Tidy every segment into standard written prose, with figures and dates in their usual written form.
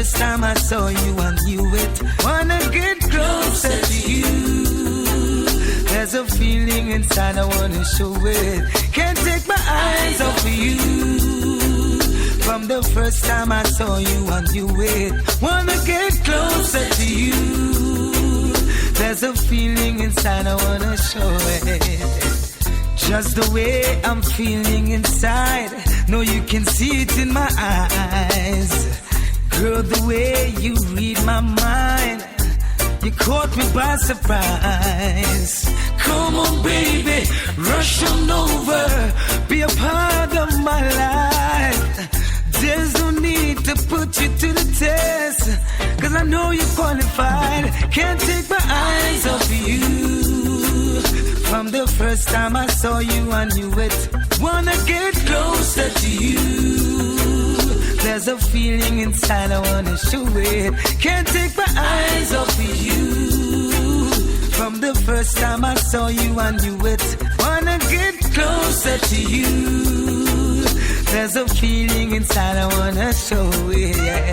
first time I saw you, I knew it. Wanna get closer to you. There's a feeling inside, I wanna show it. Can't take my eyes off of you. From the first time I saw you, I knew it. Wanna get closer to you. There's a feeling inside, I wanna show it. Just the way I'm feeling inside. No, you can see it in my eyes. Girl, the way you read my mind, you caught me by surprise. Come on, baby, rush on over. Be a part of my life. There's no need to put you to the test, 'cause I know you're qualified. Can't take my eyes off you. From the first time I saw you, I knew it. Wanna get closer to you. There's a feeling inside, I wanna show it. Can't take my eyes off of you. From the first time I saw you, I knew it. Wanna get closer to you. There's a feeling inside, I wanna show it. Yeah.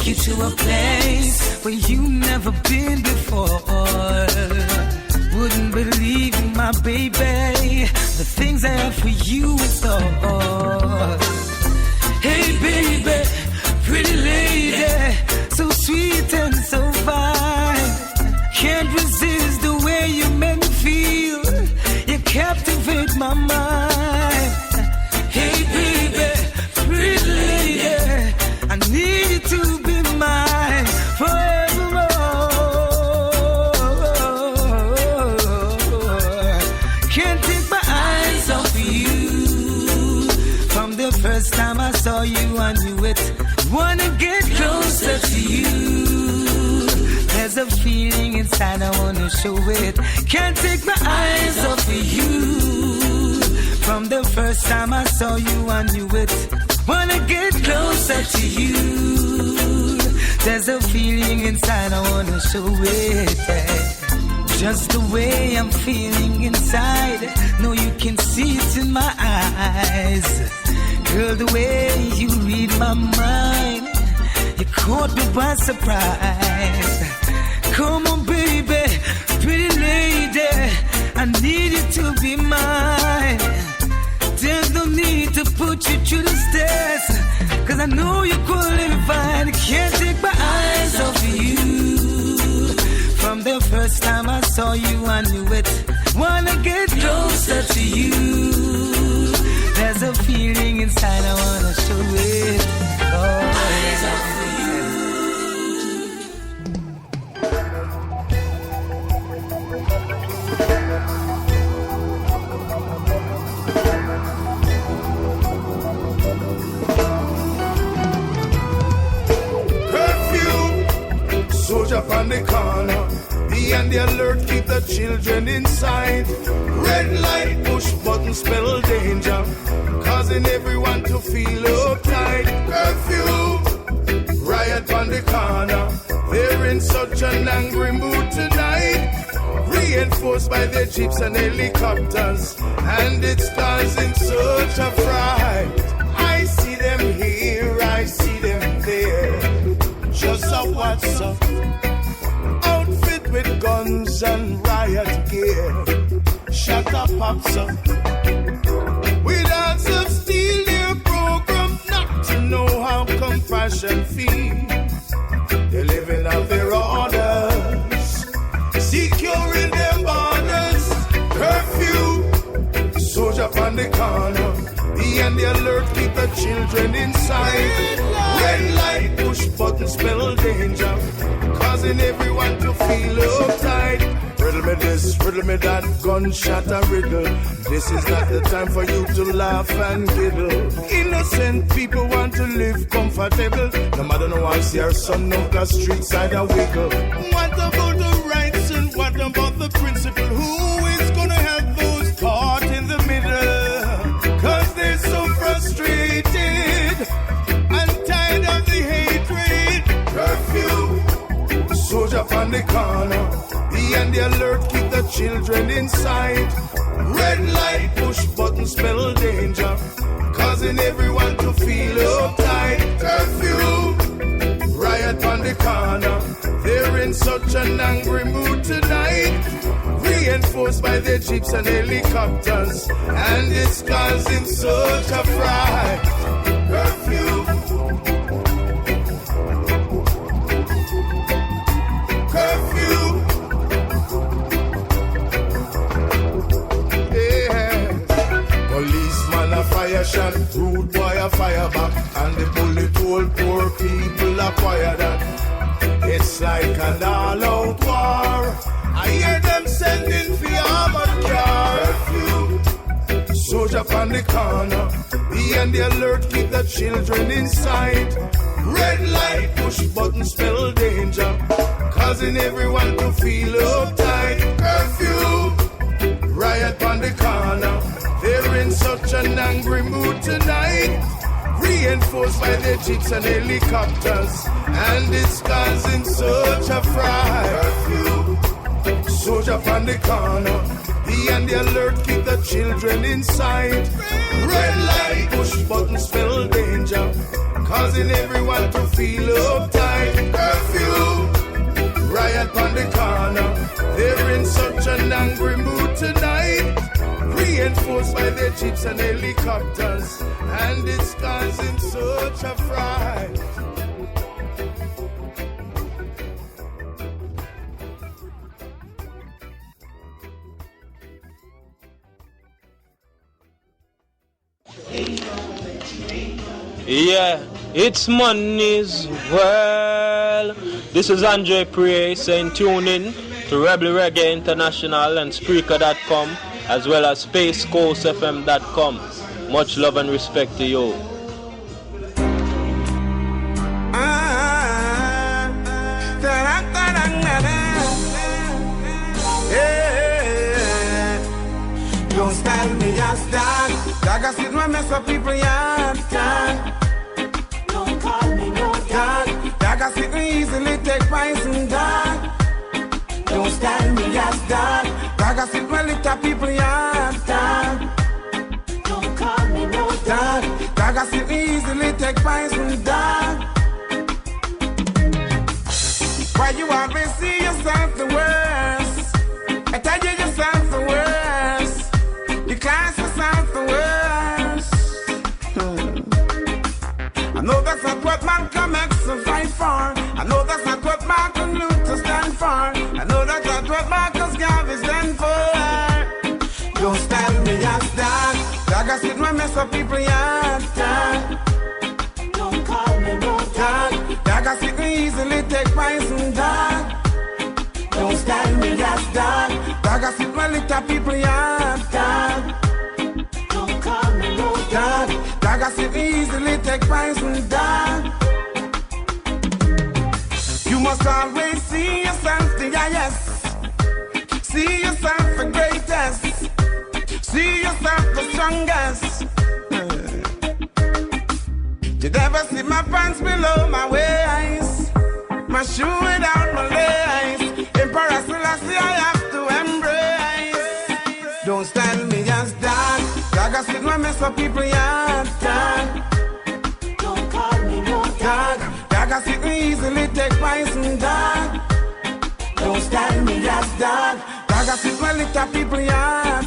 You to a place where you never been before. Wouldn't believe in my baby, the things I have for you in store. Hey baby, pretty lady, so sweet and so fine. Can't resist the way you make me feel. You captivate my mind. Hey baby, pretty lady, I need you to be mine forevermore. Can't take my eyes off you. From the first time I saw you, I knew it. Wanna get closer to you. There's a feeling inside, I wanna show it. Can't take my eyes off of you. From the first time I saw you, I knew it. Wanna get closer to you. There's a feeling inside, I wanna show it. Just the way I'm feeling inside. No, you can see it in my eyes. Girl, the way you read my mind, you caught me by surprise. Come on, baby, pretty lady, I need you to be mine. There's no need to put you through the stairs, 'cause I know you're qualified. Can't take my eyes off you. From the first time I saw you, I knew it. Wanna get closer to you. There's a feeling inside, I wanna show it. Oh, eyes off you. Soldier on the corner, be on the alert, keep the children inside. Red light, push button, spell danger, causing everyone to feel uptight. Curfew, riot on the corner, they're in such an angry mood tonight. Reinforced by their jeeps and helicopters, and it's causing such a fright. I see them here, I see them there. Just a what's up, outfit with guns and riot gear. Shut up, pops up. With hearts of steel, they're programmed not to know how compassion feels. They're living out their orders, securing their borders. Curfew, soldier on the corner, be on the alert, keep the children inside. Red light, push button, spell danger, causing everyone to feel uptight. Riddle me this, riddle me that, gunshot a riddle. This is not the time for you to laugh and giggle. Innocent people want to live comfortable. No matter no one see our son out the street side a wiggle. What about the rights and what about the principle? Who is gonna have those caught in the middle? Cause they're so frustrated and tired of the hatred. Curfew, soldier on the corner. Be on the alert, keep the children inside. Red light, push button, spell danger, causing everyone to feel uptight. Curfew, riot on the corner. They're in such an angry mood tonight. Reinforced by their jeeps and helicopters, and it's causing such a fright. Curfew, curfew. Policeman a fire shot, rude boy a fire back, and the bullet hole poor people a quiet that. It's like an all-out war. I hear them sending for armored car. Curfew, soldier on the corner. Be on the alert, keep the children inside. Red light, push button, spell danger, causing everyone to feel uptight. Curfew, riot on the corner. They're in such an angry mood tonight. Reinforced by their jeeps and helicopters, and it's causing such a fright. Curfew, soldier on the corner. Be on the alert, keep the children inside. Red light, push button, spell danger, causing everyone to feel uptight. Curfew, riot on the corner. They're in such an angry mood tonight. Reinforced by their jeeps and helicopters, and it's causing such a fright. Yeah, it's Money's World. This is Andre Prey saying tune in to Rebel Reggae International and Spreaker.com, as well as SpaceCoastFM.com. Much love and respect to you. Don't style me as dog. Dog, I sit my mess up people yard. Don't call me no dog. Dog, I sit me easily take poison dog. Don't style me as dog. Dog, I sit my little people yard. Don't call me no dog. Dog, I sit me easily take poison dog. Why you always see yourself the worst? I tell you yourself the worst. You class yourself the worst. I know that's not what Malcolm X will fight for. I know that's not what Martin Luther stand for. I know that's not what Marcus Garvey stand for. Don't style me as dog. Dog, I sit my mess up people yard. Don't call me no dog. Dog, I sit me easily take poison dog. Don't style me as dog. Dog, I sit my little people yard. Don't call me no dog. Dog, I sit me easily take poison dog. You must always see yourself the highest. See yourself the greatest. See yourself the strongest. You never see my pants below my waist, my shoe without my lace. Emperor Selassie I have to embrace. Don't style me as dog. Dog, I sit my mess up people yard. Don't call me no dog. Dog, I sit me easily take poison dog. Don't style me as dog. Dog, I sit my little people yard.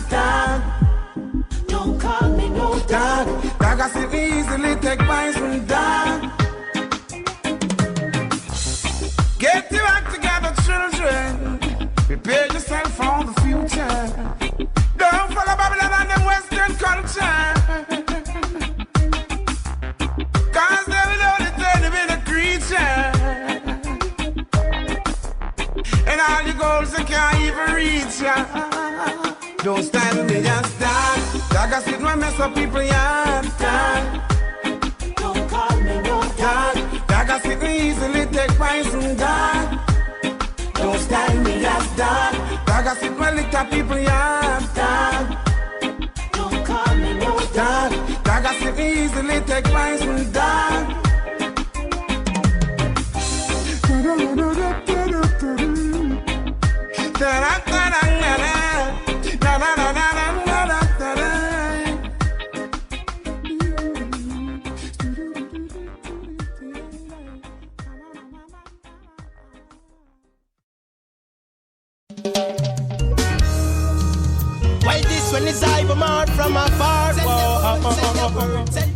Don't call me no dog. Dog, I sit me easily take poison dog. Get your act together, children. Prepare yourself for the future. Don't follow Babylon and them Western culture. Cause they will only turn to be the creature. And all you go goals you can't even reach, yeah. Don't style me just dog. Dog I sit and mess up people, yeah. Don't call me no Dog, dog I sit and easily take poison, dog. Don't style me just dog. Dog I sit and lick up people, yeah. Don't call me no Dog, dog I sit and easily take poison, dog. Why this one is I out from afar? Tell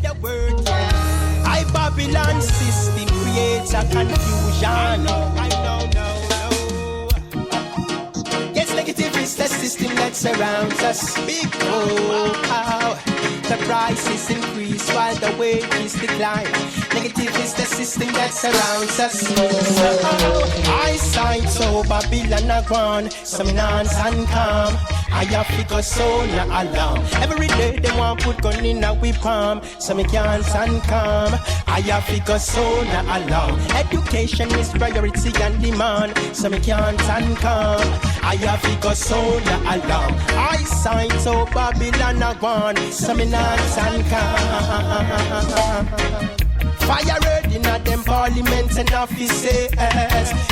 the word, yeah. I Babylon system creates a confusion. I know. Yes, negative is the system that surrounds us. Big the prices increase while the wages decline. Negative is the system that surrounds us. Eyesight so Babylon a gone, some nonsense and calm. I have to go so no alarm. Every day they want put gun in a whip palm, so me can't stand calm. I have to go so no alarm. Education is priority and demand, so me can't stand calm. I have to go so no alarm. Eyesight so Babylon a gone, so me not stand calm. Fire red in a them parliaments and offices.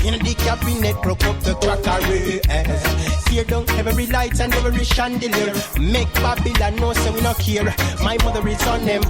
In the cabinet broke up the crackery. Tear down every light and every chandelier. Make Babylon know so we not care. My mother is on them.